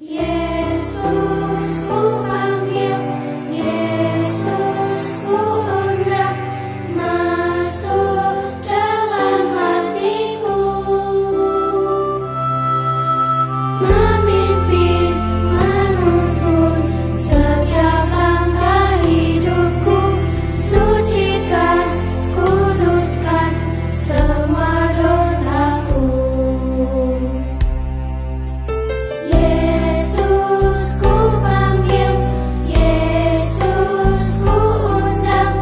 Yesus ku panggil, Yesus ku undang, masuk dalam hatiku, memimpin, menuntun setiap langkah hidupku, sucikan, kuduskan semua dosaku. Yesus ku panggil, Yesus ku undang,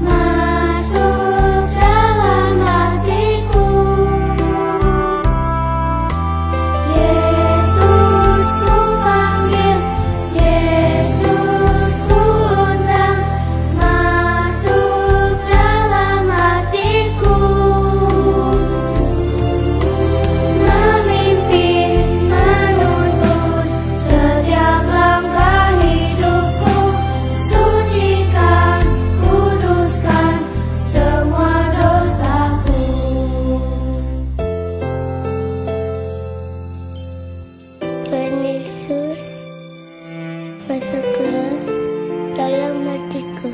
masuk dalam hatiku. Yesus ku panggil, Yesus ku undang, masuk dalam hatiku, memimpin, menuntun setiap langkah hidupku, sucikan, kuduskan semua dosaku. Tuhan Yesus, masuklah dalam hatiku,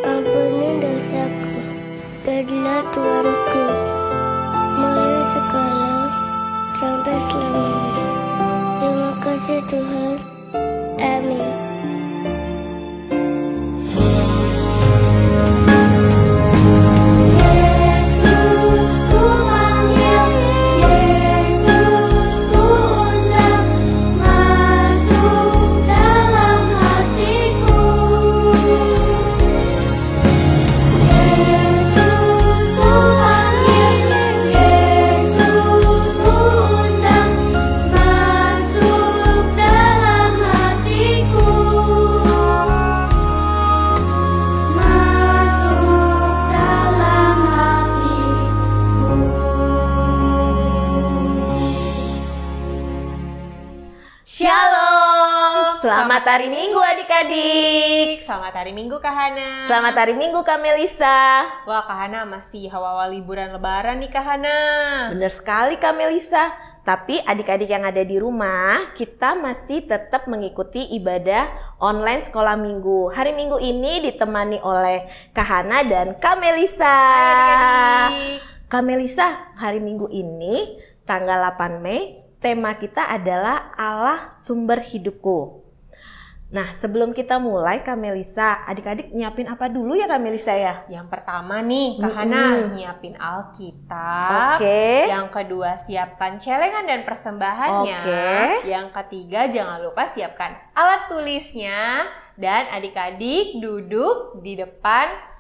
ampuni dosaku, jadilah Tuanku, mulai sekarang sampai selamanya. Terima kasih Tuhan, amin. Yesus ku panggil, Yesus ku undang, masuk dalam hatiku. Yesus ku panggil, Yesus ku undang, masuk dalam hatiku, masuk dalam hatiku. Shalom, selamat hari Minggu adik-adik. Selamat hari Minggu Kak Hana. Selamat hari Minggu Kak Melisa. Wah Kak Hana, masih awal-awal liburan lebaran nih Kak Hana. Bener sekali Kak Melisa. Tapi adik-adik yang ada di rumah, kita masih tetap mengikuti ibadah online sekolah minggu. Hari Minggu ini ditemani oleh Kak Hana dan Kak Melisa. Hai adik-adik. Kak Melisa, hari Minggu ini tanggal 8 Mei, tema kita adalah Allah sumber hidupku. Nah, sebelum kita mulai Kak Melisa, adik-adik nyiapin apa dulu ya Kak Melisa ya? Yang pertama nih Kak Hana, nyiapin Alkitab. Oke. Yang kedua siapkan celengan dan persembahannya. Oke. Yang ketiga jangan lupa siapkan alat tulisnya. Dan adik-adik duduk di depan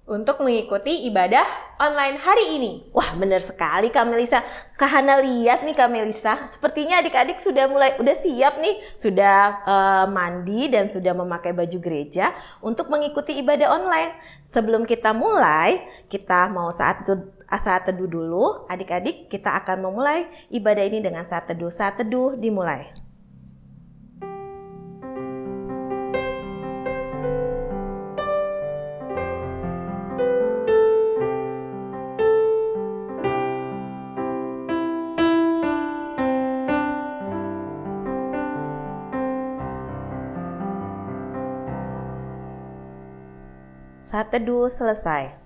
untuk mengikuti ibadah online hari ini. Wah, benar sekali Kak Melisa. Kak Hana lihat nih Kak Melisa, sepertinya adik-adik udah siap nih, sudah mandi dan sudah memakai baju gereja untuk mengikuti ibadah online. Sebelum kita mulai, kita mau saat teduh dulu. Adik-adik, kita akan memulai ibadah ini dengan saat teduh. Saat teduh dimulai. Saat teduh selesai.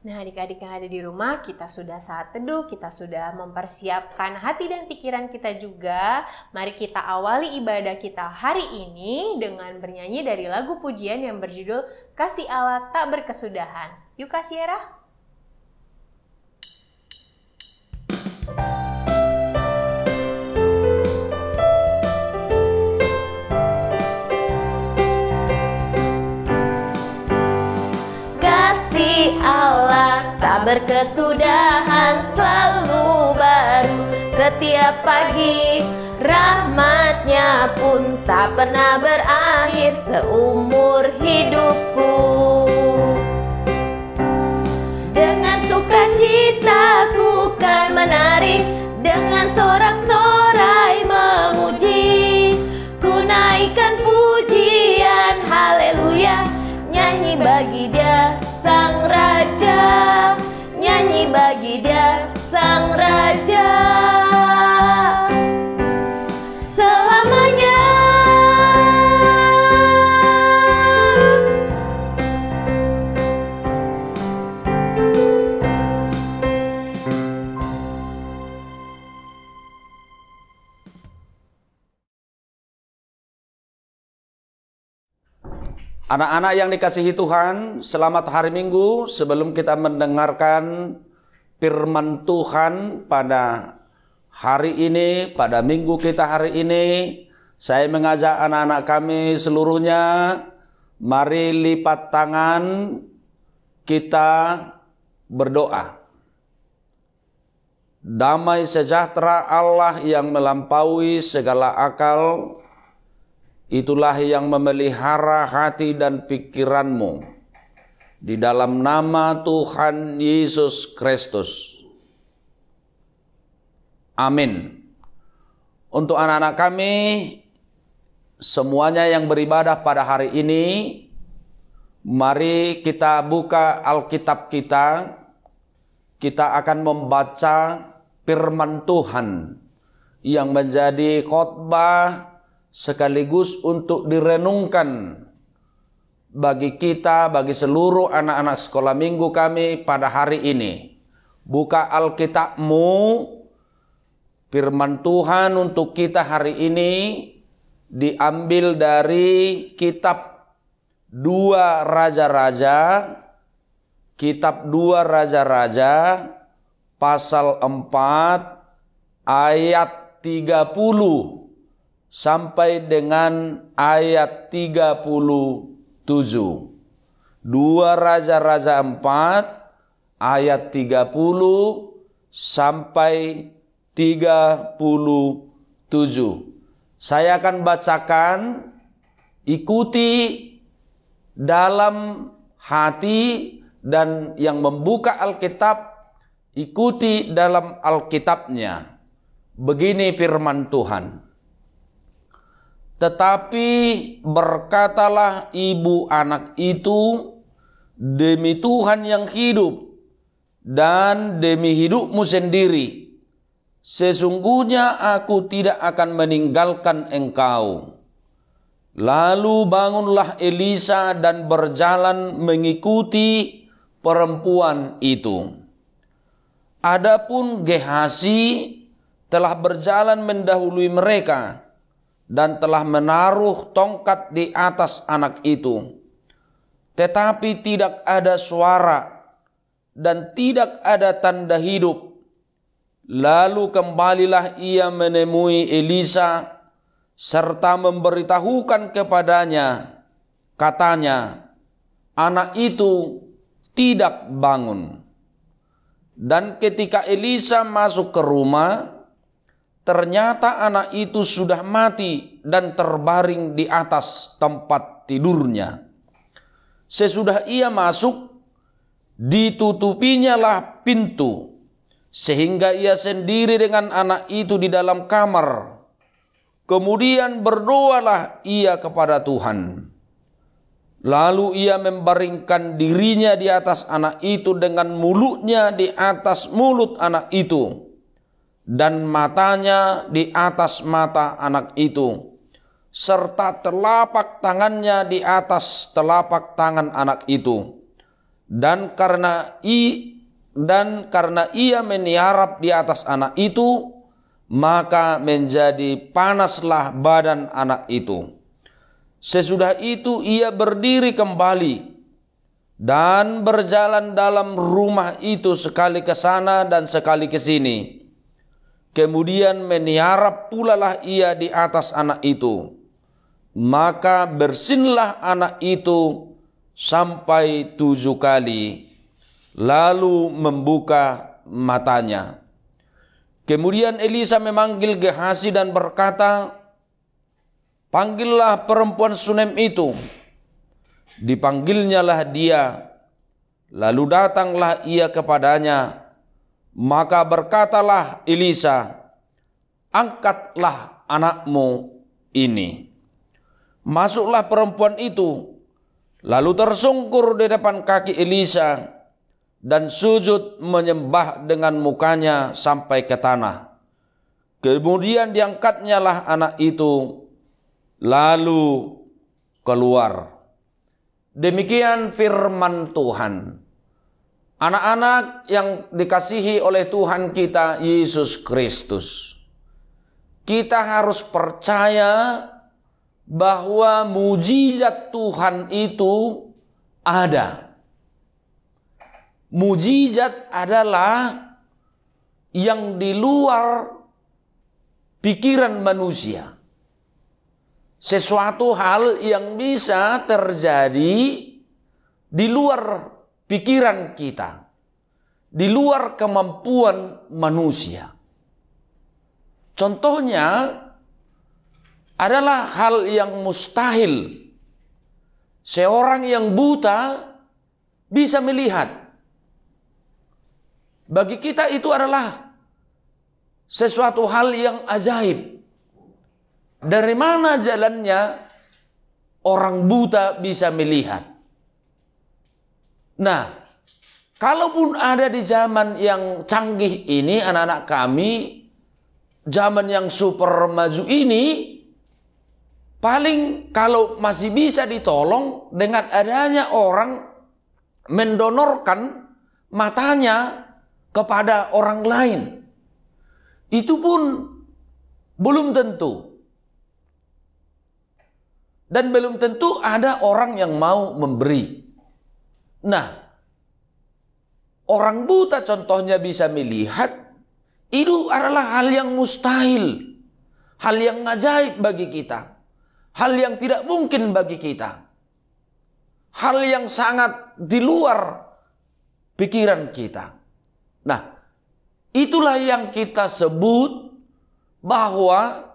Nah adik-adik yang ada di rumah, kita sudah saat teduh, kita sudah mempersiapkan hati dan pikiran kita juga. Mari kita awali ibadah kita hari ini dengan bernyanyi dari lagu pujian yang berjudul Kasih Allah Tak Berkesudahan. Yuk Kak Sierra. Allah tak berkesudahan, selalu baru setiap pagi. Rahmatnya pun tak pernah berakhir seumur hidupku. Dengan sukacita ku kan menari, dengan sorak-sorai memuji. Ku naikkan pujian haleluya, nyanyi bagi Dia Sang Raja, nyanyi bagi Dia Sang Raja. Anak-anak yang dikasihi Tuhan, selamat hari Minggu. Sebelum kita mendengarkan firman Tuhan pada hari ini, pada minggu kita hari ini, saya mengajak anak-anak kami seluruhnya, mari lipat tangan, kita berdoa. Damai sejahtera Allah yang melampaui segala akal, itulah yang memelihara hati dan pikiranmu. Di dalam nama Tuhan Yesus Kristus. Amin. Untuk anak-anak kami, semuanya yang beribadah pada hari ini, mari kita buka Alkitab kita. Kita akan membaca firman Tuhan yang menjadi khotbah sekaligus untuk direnungkan bagi kita, bagi seluruh anak-anak sekolah minggu kami pada hari ini. Buka Alkitabmu, firman Tuhan untuk kita hari ini diambil dari kitab 2 Raja-Raja, kitab 2 Raja-Raja, pasal 4, ayat 30. Sampai dengan ayat 37. 2 Raja-Raja 4 ayat 30 sampai 37. Saya akan bacakan, ikuti dalam hati, dan yang membuka Alkitab ikuti dalam Alkitabnya. Begini firman Tuhan. Tetapi berkatalah ibu anak itu, demi Tuhan yang hidup dan demi hidupmu sendiri, sesungguhnya aku tidak akan meninggalkan engkau. Lalu bangunlah Elisa dan berjalan mengikuti perempuan itu. Adapun Gehazi telah berjalan mendahului mereka dan telah menaruh tongkat di atas anak itu. Tetapi tidak ada suara dan tidak ada tanda hidup. Lalu kembalilah ia menemui Elisa serta memberitahukan kepadanya, katanya, anak itu tidak bangun. Dan ketika Elisa masuk ke rumah, ternyata anak itu sudah mati dan terbaring di atas tempat tidurnya. Sesudah ia masuk, ditutupinya lah pintu, sehingga ia sendiri dengan anak itu di dalam kamar. Kemudian berdoalah ia kepada Tuhan. Lalu ia membaringkan dirinya di atas anak itu dengan mulutnya di atas mulut anak itu, dan matanya di atas mata anak itu, serta telapak tangannya di atas telapak tangan anak itu. Dan karena ia meniarap di atas anak itu, maka menjadi panaslah badan anak itu. Sesudah itu ia berdiri kembali dan berjalan dalam rumah itu sekali ke sana dan sekali ke sini. Kemudian meniarap pula lah ia di atas anak itu. Maka bersinlah anak itu sampai 7 kali, lalu membuka matanya. Kemudian Elisa memanggil Gehazi dan berkata, panggillah perempuan Sunem itu. Dipanggilnyalah dia, lalu datanglah ia kepadanya. Maka berkatalah Elisa, angkatlah anakmu ini. Masuklah perempuan itu, lalu tersungkur di depan kaki Elisa dan sujud menyembah dengan mukanya sampai ke tanah. Kemudian diangkatnya lah anak itu, lalu keluar. Demikian firman Tuhan. Anak-anak yang dikasihi oleh Tuhan kita Yesus Kristus, kita harus percaya bahwa mujizat Tuhan itu ada. Mujizat adalah yang di luar pikiran manusia. Sesuatu hal yang bisa terjadi di luar pikiran kita, di luar kemampuan manusia. Contohnya adalah hal yang mustahil. Seorang yang buta bisa melihat. Bagi kita itu adalah sesuatu hal yang ajaib. Dari mana jalannya orang buta bisa melihat? Nah, kalaupun ada di zaman yang canggih ini, anak-anak kami, zaman yang super maju ini, paling kalau masih bisa ditolong dengan adanya orang mendonorkan matanya kepada orang lain. Itu pun belum tentu. Dan belum tentu ada orang yang mau memberi. Nah, orang buta contohnya bisa melihat, itu adalah hal yang mustahil. Hal yang ajaib bagi kita. Hal yang tidak mungkin bagi kita. Hal yang sangat di luar pikiran kita. Nah, itulah yang kita sebut bahwa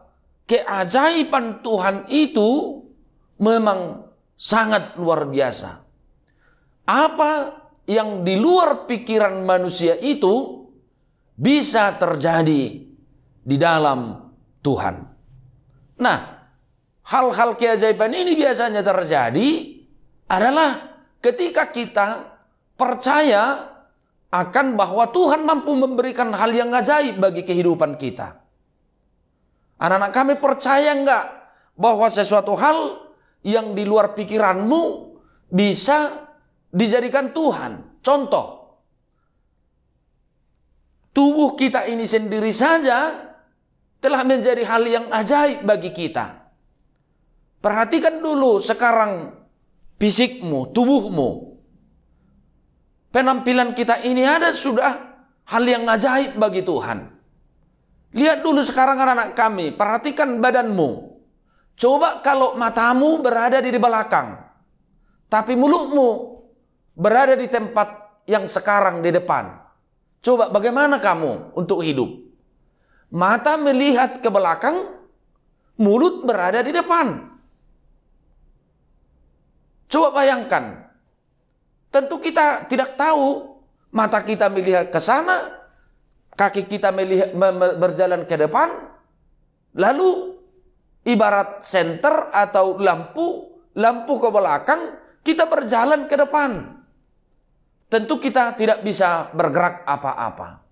keajaiban Tuhan itu memang sangat luar biasa. Apa yang di luar pikiran manusia itu bisa terjadi di dalam Tuhan. Nah, hal-hal keajaiban ini biasanya terjadi adalah ketika kita percaya akan bahwa Tuhan mampu memberikan hal yang ajaib bagi kehidupan kita. Anak-anak kami percaya enggak bahwa sesuatu hal yang di luar pikiranmu bisa dijadikan Tuhan? Contoh, tubuh kita ini sendiri saja telah menjadi hal yang ajaib bagi kita. Perhatikan dulu sekarang fisikmu, tubuhmu. Penampilan kita ini ada sudah hal yang ajaib bagi Tuhan. Lihat dulu sekarang anak-anak kami, perhatikan badanmu. Coba kalau matamu berada di belakang, tapi mulutmu berada di tempat yang sekarang di depan. Coba bagaimana kamu untuk hidup? Mata melihat ke belakang, mulut berada di depan. Coba bayangkan. Tentu kita tidak tahu, mata kita melihat ke sana, kaki kita melihat, berjalan ke depan, lalu ibarat senter atau lampu ke belakang, kita berjalan ke depan. Tentu kita tidak bisa bergerak apa-apa.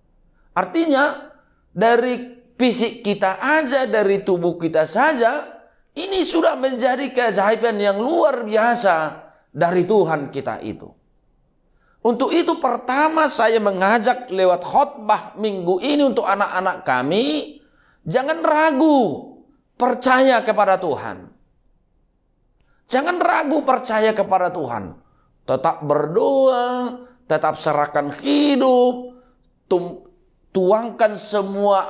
Artinya, dari fisik kita aja, dari tubuh kita saja, ini sudah menjadi keajaiban yang luar biasa dari Tuhan kita itu. Untuk itu pertama saya mengajak lewat khotbah minggu ini untuk anak-anak kami, jangan ragu percaya kepada Tuhan. Jangan ragu percaya kepada Tuhan. Tetap berdoa, tetap serahkan hidup, tuangkan semua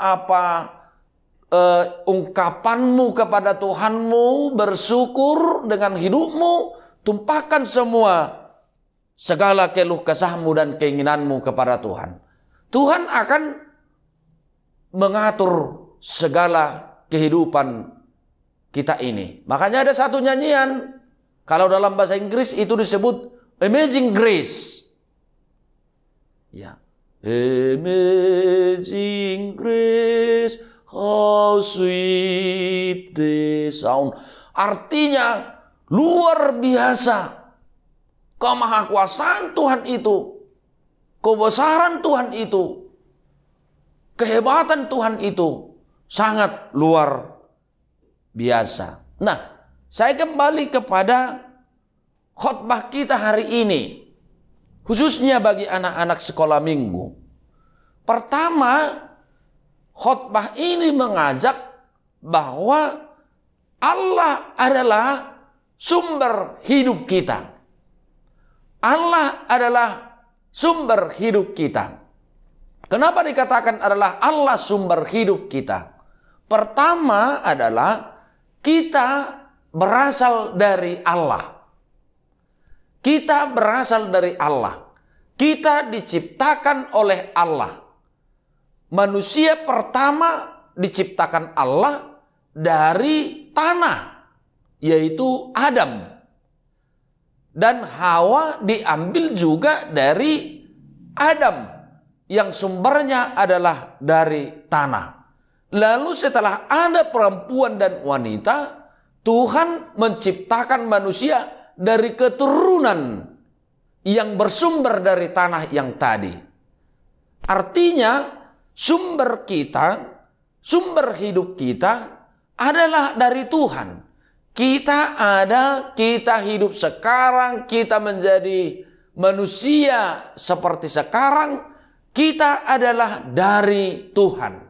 ungkapanmu kepada Tuhanmu, bersyukur dengan hidupmu, tumpahkan semua segala keluh kesahmu dan keinginanmu kepada Tuhan. Tuhan akan mengatur segala kehidupan kita ini. Makanya ada satu nyanyian, kalau dalam bahasa Inggris itu disebut Amazing Grace. Ya. Amazing Grace, how sweet the sound. Artinya luar biasa. Kemahakuasaan Tuhan itu, kebesaran Tuhan itu, kehebatan Tuhan itu sangat luar biasa. Nah, saya kembali kepada khotbah kita hari ini, khususnya bagi anak-anak sekolah minggu. Pertama, khotbah ini mengajak bahwa Allah adalah sumber hidup kita. Allah adalah sumber hidup kita. Kenapa dikatakan adalah Allah sumber hidup kita? Pertama adalah kita berasal dari Allah. Kita berasal dari Allah. Kita diciptakan oleh Allah. Manusia pertama diciptakan Allah dari tanah, yaitu Adam. Dan Hawa diambil juga dari Adam, yang sumbernya adalah dari tanah. Lalu setelah ada perempuan dan wanita, Tuhan menciptakan manusia dari keturunan yang bersumber dari tanah yang tadi. Artinya, sumber kita, sumber hidup kita adalah dari Tuhan. Kita ada, kita hidup sekarang, kita menjadi manusia seperti sekarang, kita adalah dari Tuhan.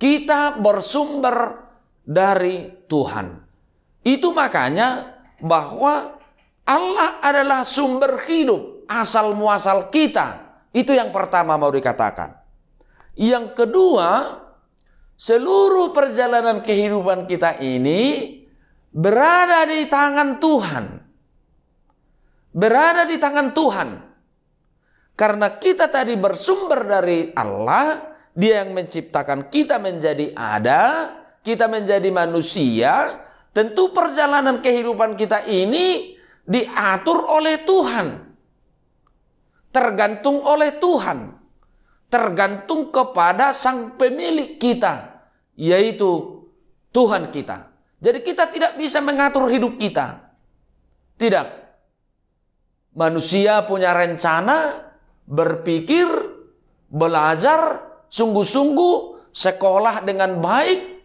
Kita bersumber dari Tuhan. Itu makanya bahwa Allah adalah sumber hidup, asal muasal kita. Itu yang pertama mau dikatakan. Yang kedua, seluruh perjalanan kehidupan kita ini berada di tangan Tuhan. Berada di tangan Tuhan. Karena kita tadi bersumber dari Allah, Dia yang menciptakan kita menjadi ada, kita menjadi manusia. Tentu perjalanan kehidupan kita ini diatur oleh Tuhan. Tergantung oleh Tuhan. Tergantung kepada sang pemilik kita, yaitu Tuhan kita. Jadi kita tidak bisa mengatur hidup kita. Tidak. Manusia punya rencana, berpikir, belajar, sungguh-sungguh, sekolah dengan baik,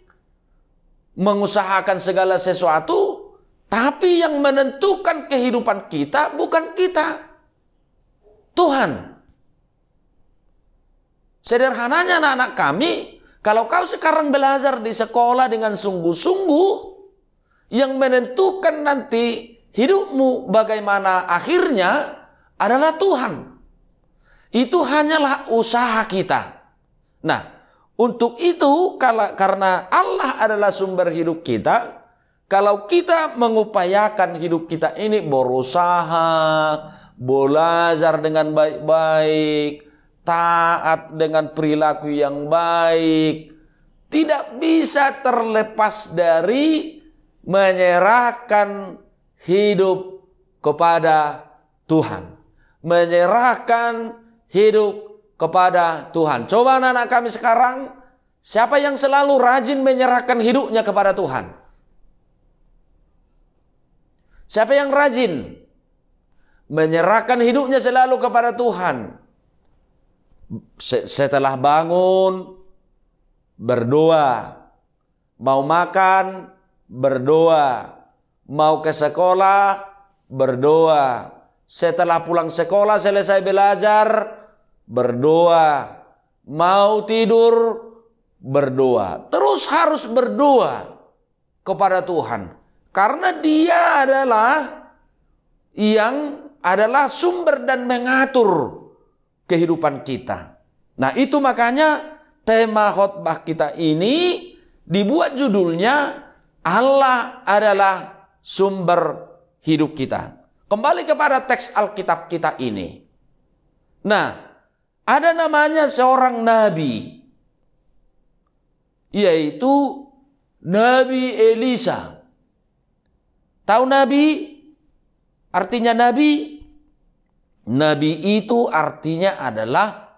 mengusahakan segala sesuatu, tapi yang menentukan kehidupan kita bukan kita, Tuhan. Sederhananya anak-anak kami, kalau kau sekarang belajar di sekolah dengan sungguh-sungguh, yang menentukan nanti hidupmu bagaimana akhirnya adalah Tuhan. Itu hanyalah usaha kita. Nah, untuk itu karena Allah adalah sumber hidup kita, kalau kita mengupayakan hidup kita ini berusaha, belajar dengan baik-baik, taat dengan perilaku yang baik, tidak bisa terlepas dari menyerahkan hidup kepada Tuhan. Menyerahkan hidup kepada Tuhan. Coba anak-anak kami sekarang, siapa yang selalu rajin menyerahkan hidupnya kepada Tuhan? Siapa yang rajin menyerahkan hidupnya selalu kepada Tuhan? Setelah bangun, berdoa. Mau makan, berdoa. Mau ke sekolah, berdoa. Setelah pulang sekolah, selesai belajar, berdoa. Mau tidur, berdoa. Terus harus berdoa kepada Tuhan. Karena Dia adalah sumber dan mengatur kehidupan kita. Nah, itu makanya tema khotbah kita ini dibuat judulnya Allah adalah sumber hidup kita. Kembali kepada teks Alkitab kita ini. Nah, ada namanya seorang nabi, yaitu Nabi Elisa. Tahu nabi? Artinya nabi? Nabi itu artinya adalah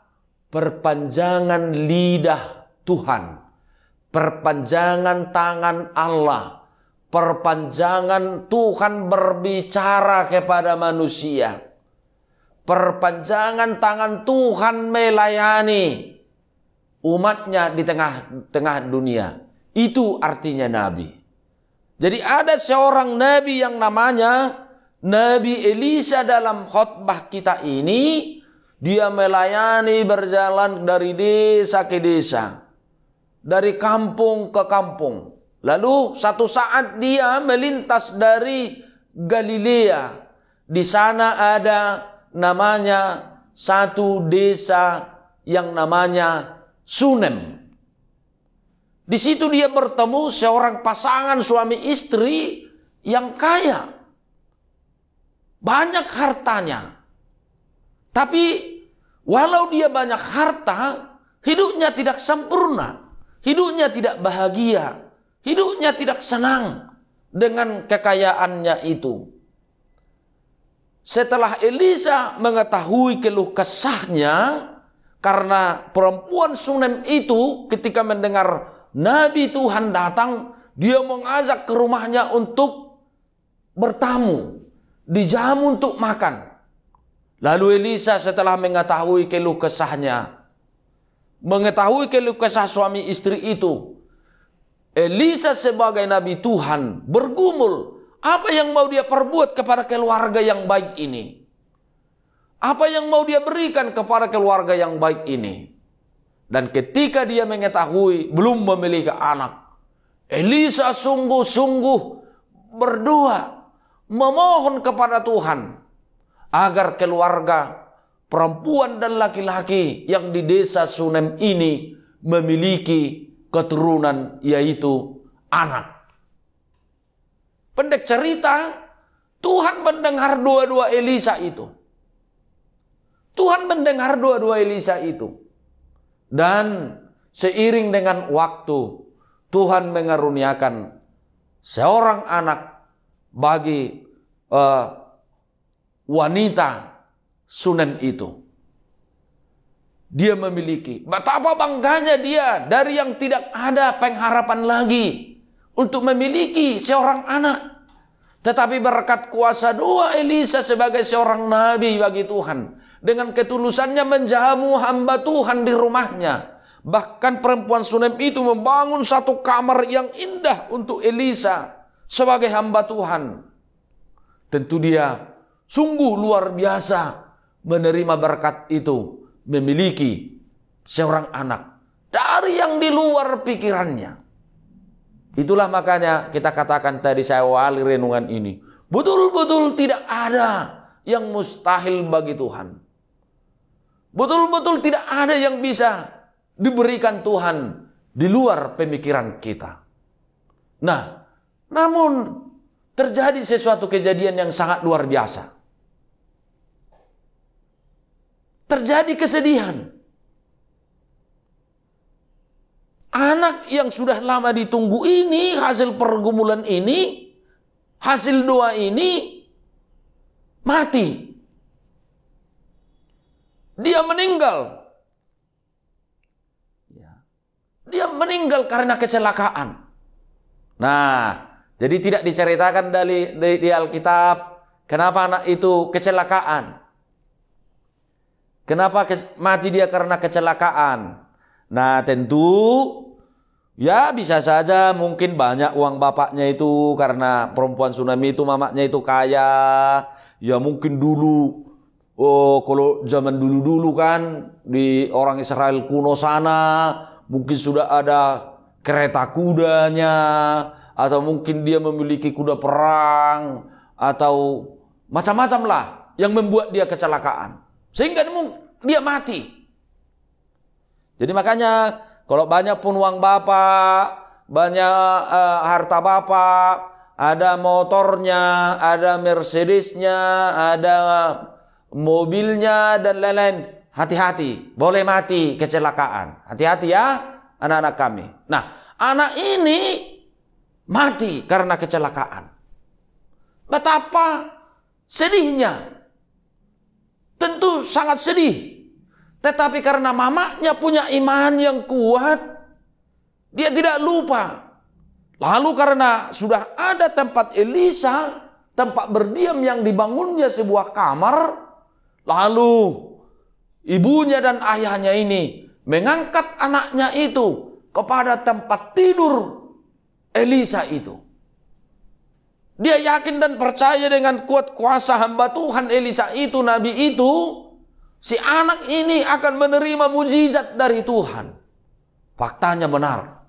perpanjangan lidah Tuhan, perpanjangan tangan Allah, perpanjangan Tuhan berbicara kepada manusia, perpanjangan tangan Tuhan melayani umatnya di tengah-tengah dunia. Itu artinya nabi. Jadi ada seorang nabi yang namanya Nabi Elisa. Dalam khotbah kita ini, dia melayani, berjalan dari desa ke desa, dari kampung ke kampung, Lalu satu saat dia melintas dari Galilea. Di sana ada namanya satu desa yang namanya Sunem. Di situ dia bertemu seorang pasangan suami istri yang kaya. Banyak hartanya. Tapi walau dia banyak harta, hidupnya tidak sempurna. Hidupnya tidak bahagia. Hidupnya tidak senang dengan kekayaannya itu. Setelah Elisa mengetahui keluh kesahnya, karena perempuan Sunem itu ketika mendengar Nabi Tuhan datang, dia mengajak ke rumahnya untuk bertamu, dijamu untuk makan. Lalu Elisa setelah mengetahui keluh kesahnya, mengetahui keluh kesah suami istri itu, Elisa sebagai Nabi Tuhan bergumul, apa yang mau dia perbuat kepada keluarga yang baik ini? Apa yang mau dia berikan kepada keluarga yang baik ini? Dan ketika dia mengetahui belum memiliki anak, Elisa sungguh-sungguh berdoa, memohon kepada Tuhan agar keluarga perempuan dan laki-laki yang di desa Sunem ini memiliki keturunan, yaitu anak. Pendek cerita, Tuhan mendengar doa-doa Elisa itu. Tuhan mendengar doa-doa Elisa itu. Dan seiring dengan waktu, Tuhan mengaruniakan seorang anak bagi wanita Sunem itu. Dia memiliki, betapa bangganya dia dari yang tidak ada pengharapan lagi untuk memiliki seorang anak. Tetapi berkat kuasa doa Elisa sebagai seorang nabi bagi Tuhan, dengan ketulusannya menjamu hamba Tuhan di rumahnya. Bahkan perempuan Sunem itu membangun satu kamar yang indah untuk Elisa sebagai hamba Tuhan. Tentu dia sungguh luar biasa menerima berkat itu, memiliki seorang anak dari yang di luar pikirannya. Itulah makanya kita katakan tadi saya awali renungan ini, betul-betul tidak ada yang mustahil bagi Tuhan. Betul-betul tidak ada yang bisa diberikan Tuhan di luar pemikiran kita. Nah, namun terjadi sesuatu kejadian yang sangat luar biasa. Terjadi kesedihan. Anak yang sudah lama ditunggu ini, hasil pergumulan ini, hasil doa ini, mati. Dia meninggal. Dia meninggal karena kecelakaan. Nah, jadi tidak diceritakan di Alkitab kenapa anak itu kecelakaan. Kenapa mati dia karena kecelakaan? Nah, tentu ya bisa saja mungkin banyak uang bapaknya itu, karena perempuan Sunem itu mamanya itu kaya. Ya mungkin dulu, kalau zaman dulu-dulu kan di orang Israel kuno sana mungkin sudah ada kereta kudanya, atau mungkin dia memiliki kuda perang, atau macam-macam lah yang membuat dia kecelakaan sehingga dia mati. Jadi makanya kalau banyak pun uang bapak, banyak harta bapak, ada motornya, ada Mercedesnya, ada mobilnya dan lain-lain, hati-hati, boleh mati kecelakaan. Hati-hati ya anak-anak kami. Nah, anak ini mati karena kecelakaan. Betapa sedihnya. Tentu sangat sedih. Tetapi karena mamanya punya iman yang kuat, dia tidak lupa. Lalu karena sudah ada tempat Elisa, tempat berdiam yang dibangunnya sebuah kamar, lalu ibunya dan ayahnya ini mengangkat anaknya itu kepada tempat tidur Elisa itu. Dia yakin dan percaya dengan kuat kuasa hamba Tuhan Elisa itu, nabi itu, si anak ini akan menerima mujizat dari Tuhan. Faktanya benar.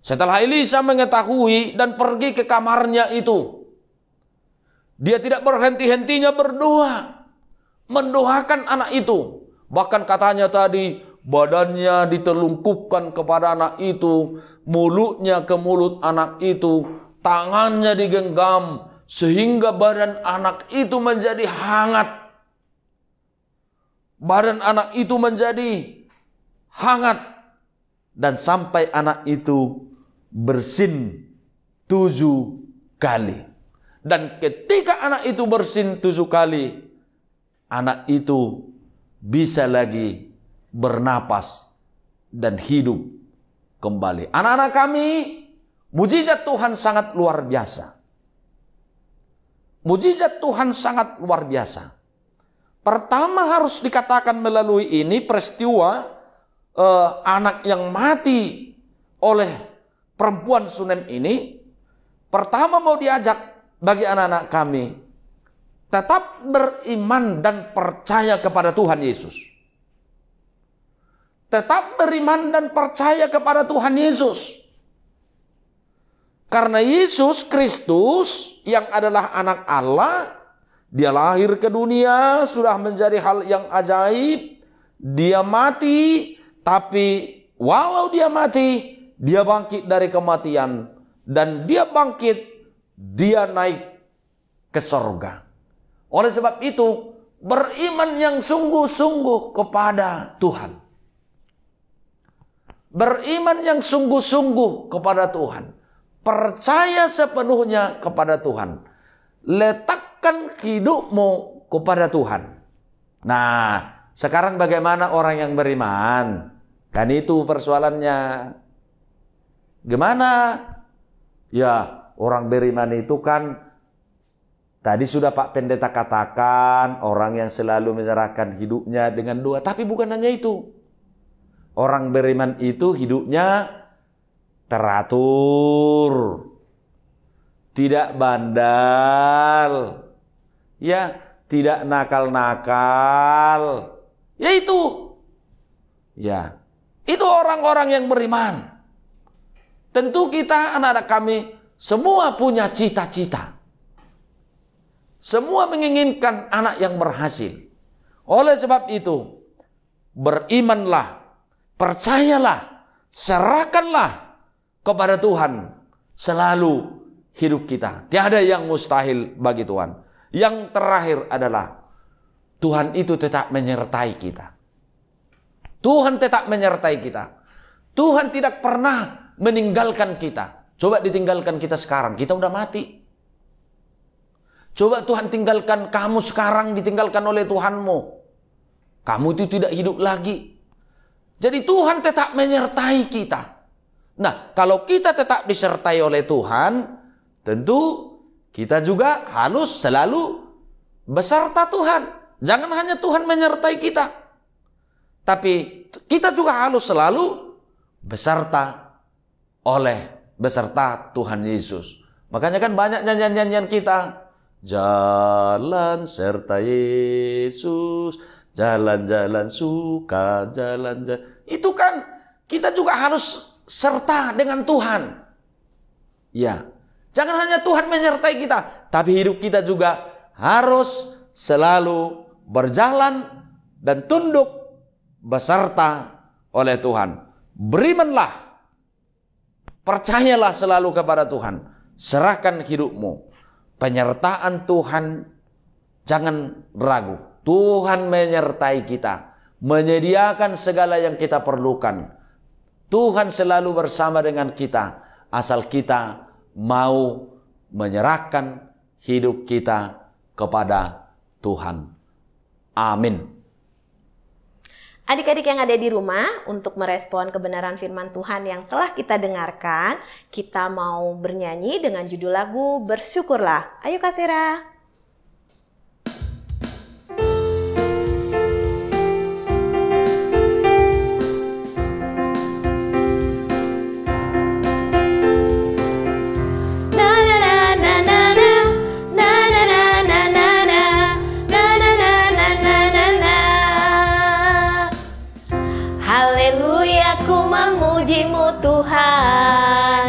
Setelah Elisa mengetahui dan pergi ke kamarnya itu, dia tidak berhenti-hentinya berdoa, mendoakan anak itu. Bahkan katanya tadi, badannya ditelungkupkan kepada anak itu, mulutnya ke mulut anak itu, tangannya digenggam, sehingga badan anak itu menjadi hangat. Badan anak itu menjadi hangat. Dan sampai anak itu bersin 7 kali. Dan ketika anak itu bersin 7 kali, anak itu bisa lagi bernapas dan hidup kembali. Anak-anak kami, mujizat Tuhan sangat luar biasa. Mujizat Tuhan sangat luar biasa. Pertama harus dikatakan melalui ini peristiwa anak yang mati oleh perempuan Sunem ini. Pertama mau diajak bagi anak-anak kami, tetap beriman dan percaya kepada Tuhan Yesus. Tetap beriman dan percaya kepada Tuhan Yesus. Karena Yesus Kristus yang adalah anak Allah, dia lahir ke dunia, sudah menjadi hal yang ajaib. Dia mati, tapi walau dia mati, dia bangkit dari kematian. Dan dia bangkit, dia naik ke sorga. Oleh sebab itu, beriman yang sungguh-sungguh kepada Tuhan. Beriman yang sungguh-sungguh kepada Tuhan. Percaya sepenuhnya kepada Tuhan. Letakkan hidupmu kepada Tuhan. Nah, sekarang bagaimana orang yang beriman? Kan itu persoalannya. Gimana? Ya, orang beriman itu kan tadi sudah Pak Pendeta katakan, orang yang selalu menyerahkan hidupnya dengan doa. Tapi bukan hanya itu. Orang beriman itu hidupnya teratur, tidak bandal, ya, tidak nakal-nakal. Ya itu. Ya. Itu orang-orang yang beriman. Tentu kita, anak-anak kami, semua punya cita-cita. Semua menginginkan anak yang berhasil. Oleh sebab itu, berimanlah, percayalah, serahkanlah kepada Tuhan selalu hidup kita. Tiada yang mustahil bagi Tuhan. Yang terakhir adalah Tuhan itu tetap menyertai kita. Tuhan tetap menyertai kita. Tuhan tidak pernah meninggalkan kita. Coba ditinggalkan kita sekarang, kita udah mati. Coba Tuhan tinggalkan kamu sekarang, ditinggalkan oleh Tuhanmu. Kamu itu tidak hidup lagi. Jadi Tuhan tetap menyertai kita. Nah, kalau kita tetap disertai oleh Tuhan, tentu kita juga harus selalu beserta Tuhan. Jangan hanya Tuhan menyertai kita, tapi kita juga harus selalu beserta Tuhan Yesus. Makanya kan banyak nyanyian-nyanyian kita. Jalan serta Yesus, jalan-jalan suka, jalan-jalan. Itu kan kita juga harus serta dengan Tuhan. Ya, jangan hanya Tuhan menyertai kita, tapi hidup kita juga harus selalu berjalan dan tunduk beserta oleh Tuhan. Berimanlah, percayalah selalu kepada Tuhan. Serahkan hidupmu. Penyertaan Tuhan, jangan ragu. Tuhan menyertai kita, menyediakan segala yang kita perlukan. Tuhan selalu bersama dengan kita, asal kita mau menyerahkan hidup kita kepada Tuhan. Amin. Adik-adik yang ada di rumah, untuk merespon kebenaran firman Tuhan yang telah kita dengarkan, kita mau bernyanyi dengan judul lagu Bersyukurlah. Ayo Kak Sera. Haleluya, ku memuji-Mu Tuhan.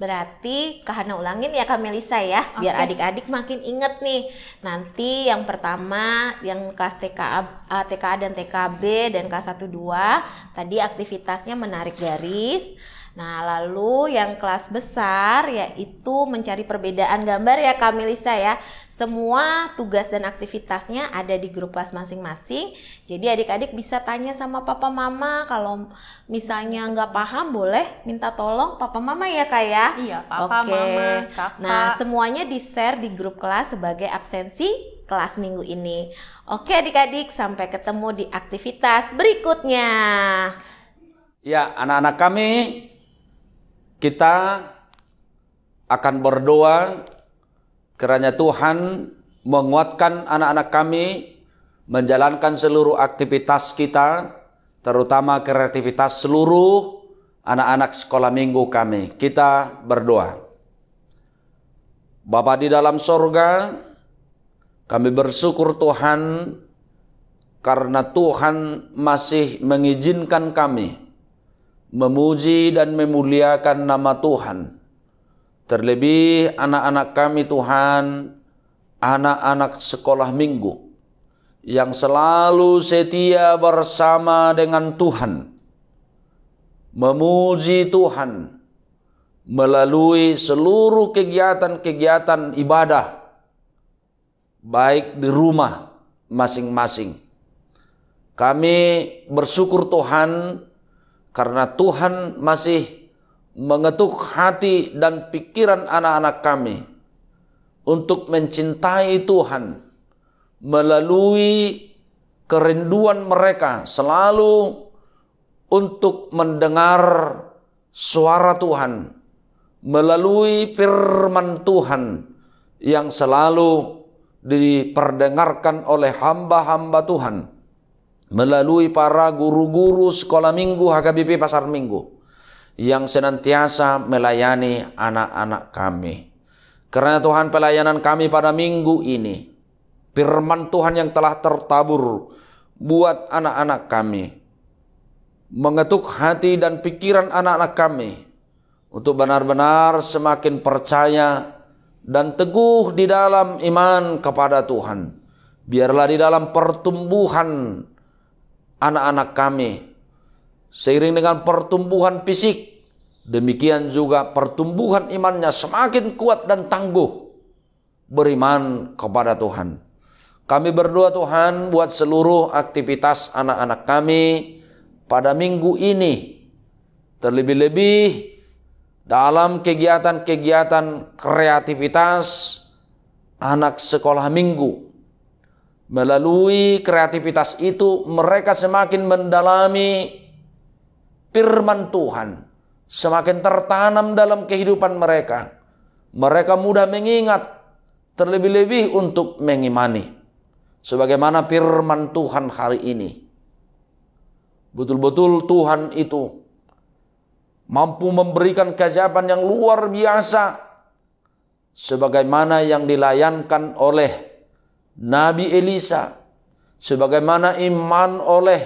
Berarti Kak Hana ulangin ya Kak Melisa ya, biar Oke. adik-adik makin inget nih. Nanti yang pertama yang kelas TKA dan TKB dan kelas 1 2 tadi aktivitasnya menarik garis. Nah, lalu yang kelas besar yaitu mencari perbedaan gambar ya Kak Melisa ya. Semua tugas dan aktivitasnya ada di grup kelas masing-masing. Jadi adik-adik bisa tanya sama papa mama. Kalau misalnya nggak paham boleh minta tolong papa mama ya Kak ya. Iya, papa, Oke. mama, kakak. Nah, semuanya di-share di grup kelas sebagai absensi kelas minggu ini. Oke adik-adik, sampai ketemu di aktivitas berikutnya. Ya, anak-anak kami, kita akan berdoa kiranya Tuhan menguatkan anak-anak kami menjalankan seluruh aktivitas kita, terutama kreativitas seluruh anak-anak sekolah minggu kami. Kita berdoa. Bapa di dalam sorga, kami bersyukur Tuhan karena Tuhan masih mengizinkan kami memuji dan memuliakan nama Tuhan. Terlebih anak-anak kami Tuhan, anak-anak sekolah minggu yang selalu setia bersama dengan Tuhan, memuji Tuhan melalui seluruh kegiatan-kegiatan ibadah, baik di rumah masing-masing. Kami bersyukur Tuhan karena Tuhan masih mengetuk hati dan pikiran anak-anak kami untuk mencintai Tuhan melalui kerinduan mereka selalu untuk mendengar suara Tuhan, melalui firman Tuhan yang selalu diperdengarkan oleh hamba-hamba Tuhan, melalui para guru-guru sekolah minggu HKBP Pasar Minggu yang senantiasa melayani anak-anak kami. Karena Tuhan, pelayanan kami pada minggu ini, firman Tuhan yang telah tertabur buat anak-anak kami, mengetuk hati dan pikiran anak-anak kami untuk benar-benar semakin percaya dan teguh di dalam iman kepada Tuhan. Biarlah di dalam pertumbuhan anak-anak kami, seiring dengan pertumbuhan fisik, demikian juga pertumbuhan imannya semakin kuat dan tangguh beriman kepada Tuhan. Kami berdoa Tuhan buat seluruh aktivitas anak-anak kami pada minggu ini, terlebih-lebih dalam kegiatan-kegiatan kreativitas anak sekolah minggu. Melalui kreativitas itu mereka semakin mendalami firman Tuhan, semakin tertanam dalam kehidupan mereka. Mereka mudah mengingat, terlebih-lebih untuk mengimani. Sebagaimana firman Tuhan hari ini, betul-betul Tuhan itu mampu memberikan keajaiban yang luar biasa, sebagaimana yang dilayankan oleh Nabi Elisa, sebagaimana iman oleh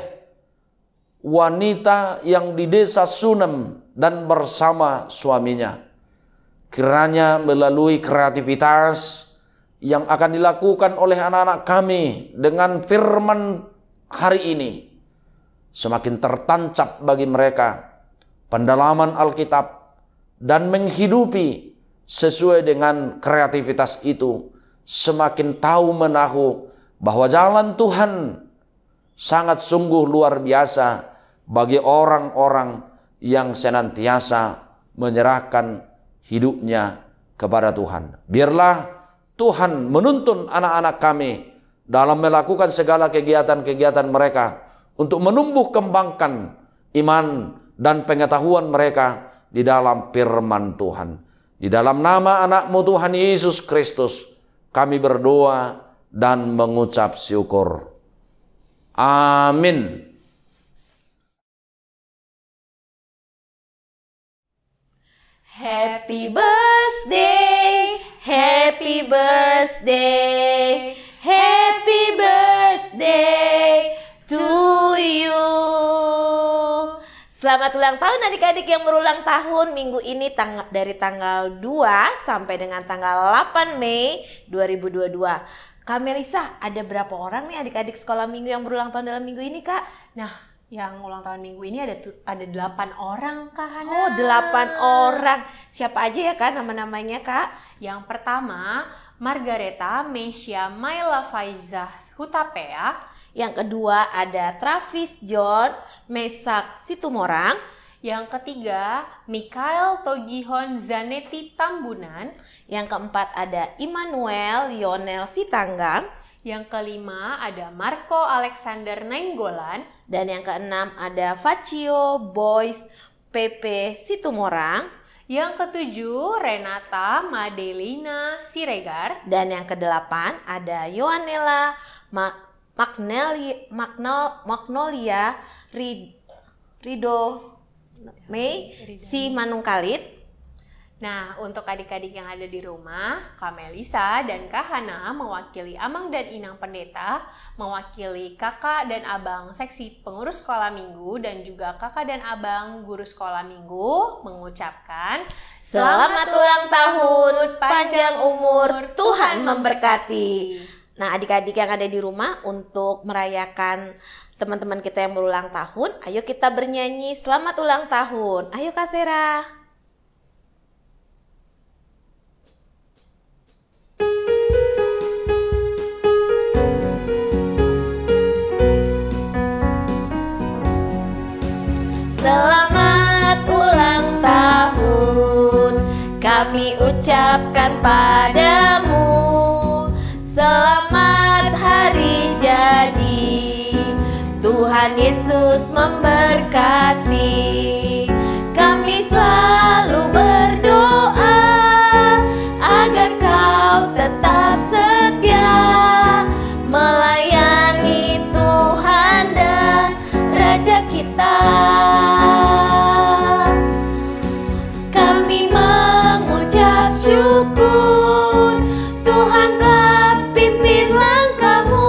wanita yang di desa Sunem dan bersama suaminya. Kiranya melalui kreativitas yang akan dilakukan oleh anak-anak kami dengan firman hari ini, semakin tertancap bagi mereka pendalaman Alkitab dan menghidupi sesuai dengan kreativitas itu, semakin tahu menahu bahwa jalan Tuhan sangat sungguh luar biasa bagi orang-orang yang senantiasa menyerahkan hidupnya kepada Tuhan. Biarlah Tuhan menuntun anak-anak kami dalam melakukan segala kegiatan-kegiatan mereka untuk menumbuh kembangkan iman dan pengetahuan mereka di dalam firman Tuhan. Di dalam nama anak-Mu Tuhan Yesus Kristus, kami berdoa dan mengucap syukur. Amin. Happy birthday, happy birthday, happy birthday to you. Selamat Selamat ulang tahun adik-adik yang berulang tahun minggu ini dari tanggal 2 sampai dengan tanggal 8 Mei 2022. Kak Melisa, ada berapa orang nih adik-adik sekolah minggu yang berulang tahun dalam minggu ini, Kak? Nah, yang ulang tahun minggu ini ada 8 orang, Kak Hana. Oh, 8 orang. Siapa aja ya, Kak, nama-namanya, Kak? Yang pertama, Margareta Mesia Maila Faizah Hutapea. Yang kedua ada Travis John Mesak Situmorang. Yang ketiga, Mikael Togihon Zanetti Tambunan. Yang keempat ada Immanuel Lionel Sitanggang. Yang kelima ada Marco Alexander Nainggolan. Dan yang keenam ada Facio Boys PP Situmorang. Yang ketujuh, Renata Madelina Siregar. Dan yang kedelapan ada Yoanela Magnolia Rido Mei si Manungkalit. Nah, untuk adik-adik yang ada di rumah, Kak Melisa dan Kak Hana mewakili Amang dan Inang Pendeta, mewakili kakak dan abang seksi pengurus sekolah minggu, dan juga kakak dan abang guru sekolah minggu mengucapkan Selamat ulang tahun, panjang umur, Tuhan memberkati. Nah, adik-adik yang ada di rumah, untuk merayakan teman-teman kita yang berulang tahun, ayo kita bernyanyi selamat ulang tahun. Ayo Kak Sera. Selamat ulang tahun kami ucapkan padamu. Selamat hari jadi, Tuhan Yesus memberkati. Kami selalu berdoa agar kau tetap setia melayani Tuhan dan Raja kita. Kami mengucap syukur, Tuhan telah pimpin langkahmu.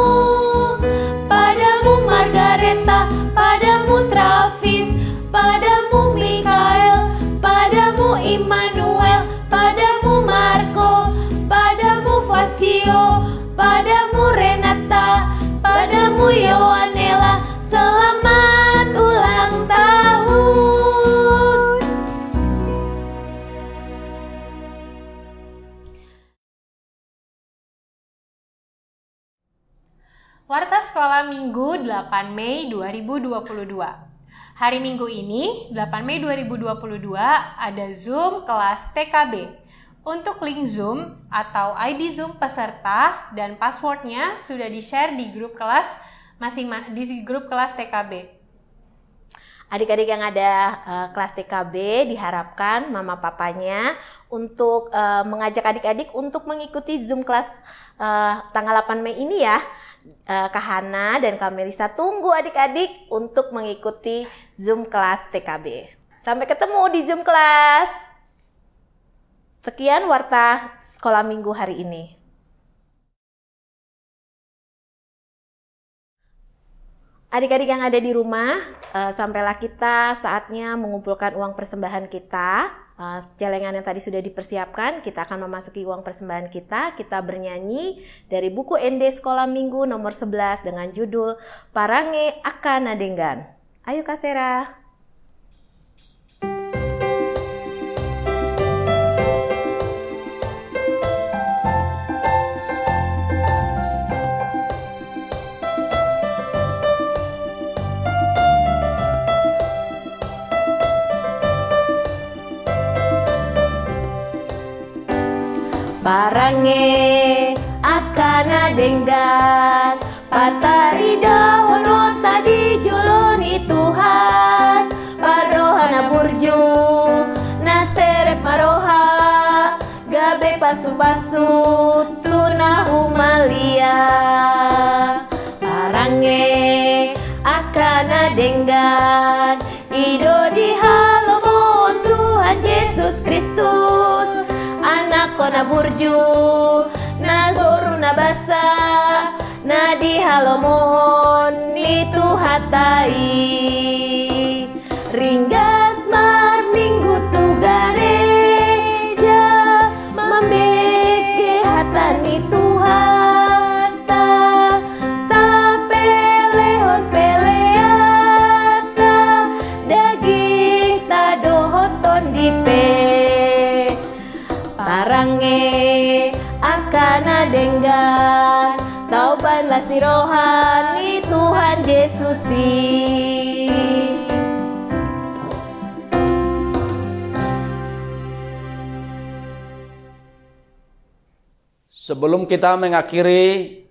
Padamu Margareta, padamu Travis, padamu Mikael, padamu Immanuel, padamu Marco, padamu Facio, padamu Renata, padamu Yoanela. Selamat ulang tahun. Warta Sekolah Minggu 8 Mei 2022. Hari Minggu ini, 8 Mei 2022, ada Zoom kelas TKB. Untuk link Zoom atau ID Zoom peserta dan passwordnya sudah di-share di grup kelas di grup kelas TKB. Adik-adik yang ada kelas TKB diharapkan mama papanya untuk mengajak adik-adik untuk mengikuti Zoom kelas tanggal 8 Mei ini ya. Kak Hana dan Kak Melisa tunggu adik-adik untuk mengikuti Zoom kelas TKB. Sampai ketemu di Zoom kelas. Sekian Warta Sekolah Minggu hari ini. Adik-adik yang ada di rumah, sampailah kita saatnya mengumpulkan uang persembahan kita. Celengan yang tadi sudah dipersiapkan, kita akan memasuki uang persembahan kita. Kita bernyanyi dari buku ND Sekolah Minggu nomor 11 dengan judul Parange Akana Denggan. Ayo Kak Sera. Parange akana denggan patari dahulu tadi juluni Tuhan parohana burju naserep maroha gabe pasu-pasu tuna humalia. Parange akana denggan ido di halomon Tuhan Yesus Kristus anak kona burju na goru na basa na di halomohon itu hatai ringga ni Tuhan ta pelehon peleata daging ta dohoton dipe parange akan adenggan tauban las ni rohani Tuhan Yesusi. Sebelum kita mengakhiri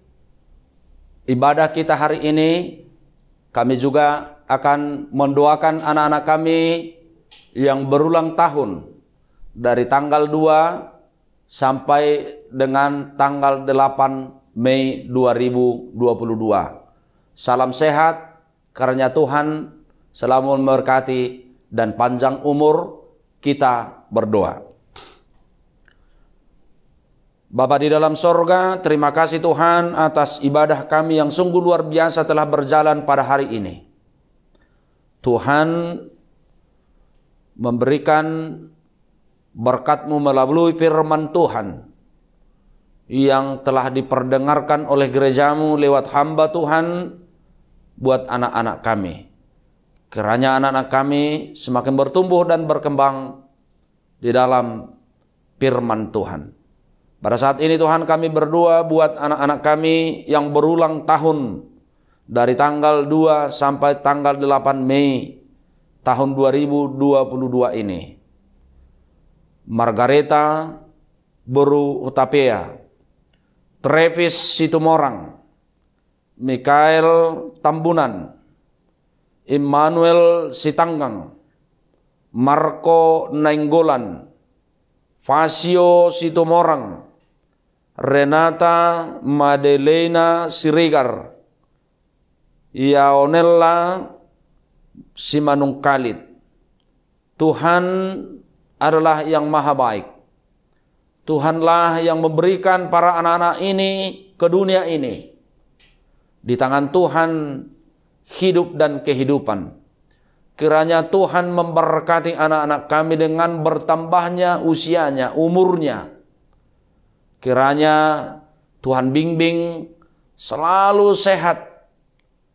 ibadah kita hari ini, kami juga akan mendoakan anak-anak kami yang berulang tahun dari tanggal 2 sampai dengan tanggal 8 Mei 2022. Salam sehat, karunia Tuhan selalu memberkati dan panjang umur. Kita berdoa. Bapa di dalam sorga, terima kasih Tuhan atas ibadah kami yang sungguh luar biasa telah berjalan pada hari ini. Tuhan memberikan berkat-Mu melalui firman Tuhan yang telah diperdengarkan oleh gereja-Mu lewat hamba Tuhan buat anak-anak kami. Kiranya anak-anak kami semakin bertumbuh dan berkembang di dalam firman Tuhan. Pada saat ini Tuhan kami berdoa buat anak-anak kami yang berulang tahun dari tanggal 2 sampai tanggal 8 Mei tahun 2022 ini. Margareta Boru Utapea, Travis Situmorang, Mikael Tambunan, Immanuel Sitanggang, Marco Nainggolan, Fasio Situmorang, Renata Madelena Siregar, Yaonella Simanungkalit. Tuhan adalah yang maha baik. Tuhanlah yang memberikan para anak-anak ini ke dunia ini. Di tangan Tuhan hidup dan kehidupan. Kiranya Tuhan memberkati anak-anak kami dengan bertambahnya usianya, umurnya. Kiranya Tuhan bimbing selalu sehat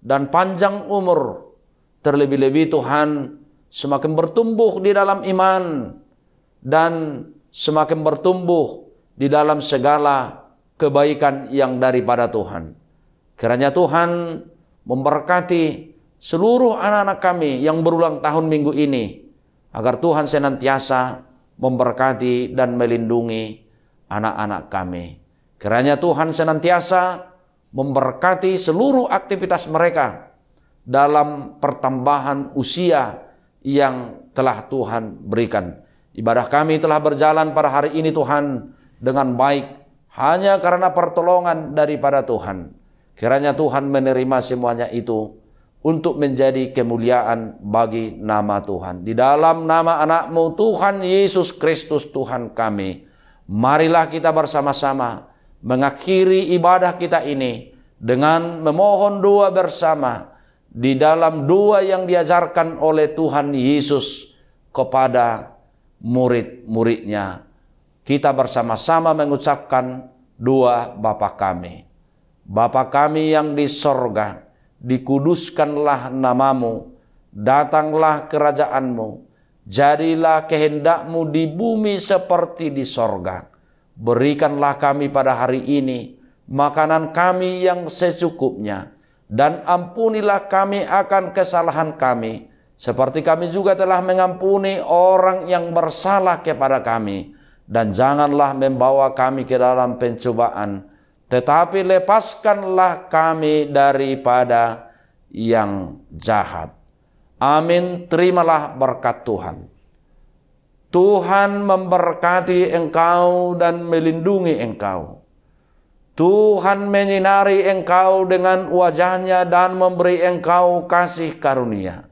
dan panjang umur. Terlebih-lebih Tuhan semakin bertumbuh di dalam iman dan semakin bertumbuh di dalam segala kebaikan yang daripada Tuhan. Kiranya Tuhan memberkati seluruh anak-anak kami yang berulang tahun minggu ini, agar Tuhan senantiasa memberkati dan melindungi anak-anak kami. Kiranya Tuhan senantiasa memberkati seluruh aktivitas mereka dalam pertambahan usia yang telah Tuhan berikan. Ibadah kami telah berjalan pada hari ini Tuhan dengan baik hanya karena pertolongan daripada Tuhan. Kiranya Tuhan menerima semuanya itu untuk menjadi kemuliaan bagi nama Tuhan. Di dalam nama anak-Mu Tuhan Yesus Kristus Tuhan kami, marilah kita bersama-sama mengakhiri ibadah kita ini dengan memohon doa bersama di dalam doa yang diajarkan oleh Tuhan Yesus kepada murid-muridnya. Kita bersama-sama mengucapkan doa Bapa kami. Bapa kami yang di sorga, dikuduskanlah namamu, datanglah kerajaan-Mu, jadilah kehendak-Mu di bumi seperti di sorga. Berikanlah kami pada hari ini makanan kami yang secukupnya, dan ampunilah kami akan kesalahan kami, seperti kami juga telah mengampuni orang yang bersalah kepada kami. Dan janganlah membawa kami ke dalam pencobaan, tetapi lepaskanlah kami daripada yang jahat. Amin. Terimalah berkat Tuhan. Tuhan memberkati engkau dan melindungi engkau. Tuhan menyinari engkau dengan wajahnya dan memberi engkau kasih karunia.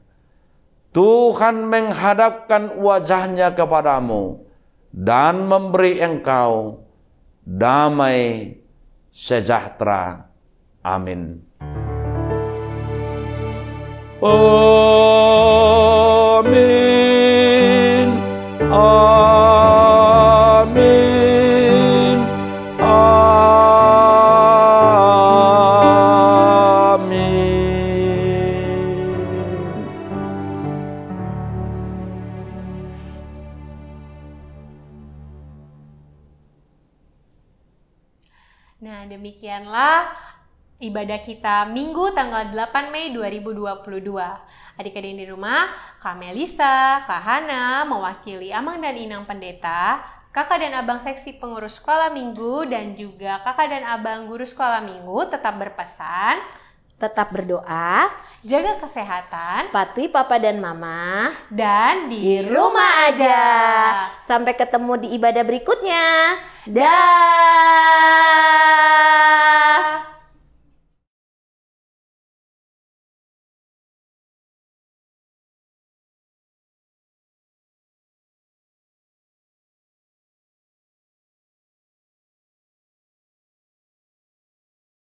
Tuhan menghadapkan wajahnya kepadamu dan memberi engkau damai sejahtera. Amin. Amin. Amin. Amin. Nah, demikianlah ibadah kita Minggu tanggal 8 Mei 2022. Adik-adik di rumah, Kak Melisa, Kak Hana mewakili Amang dan Inang Pendeta, Kakak dan Abang Seksi Pengurus Sekolah Minggu, dan juga Kakak dan Abang Guru Sekolah Minggu tetap berpesan, tetap berdoa, jaga kesehatan, patuhi papa dan mama, dan di rumah aja. Sampai ketemu di ibadah berikutnya. Dah.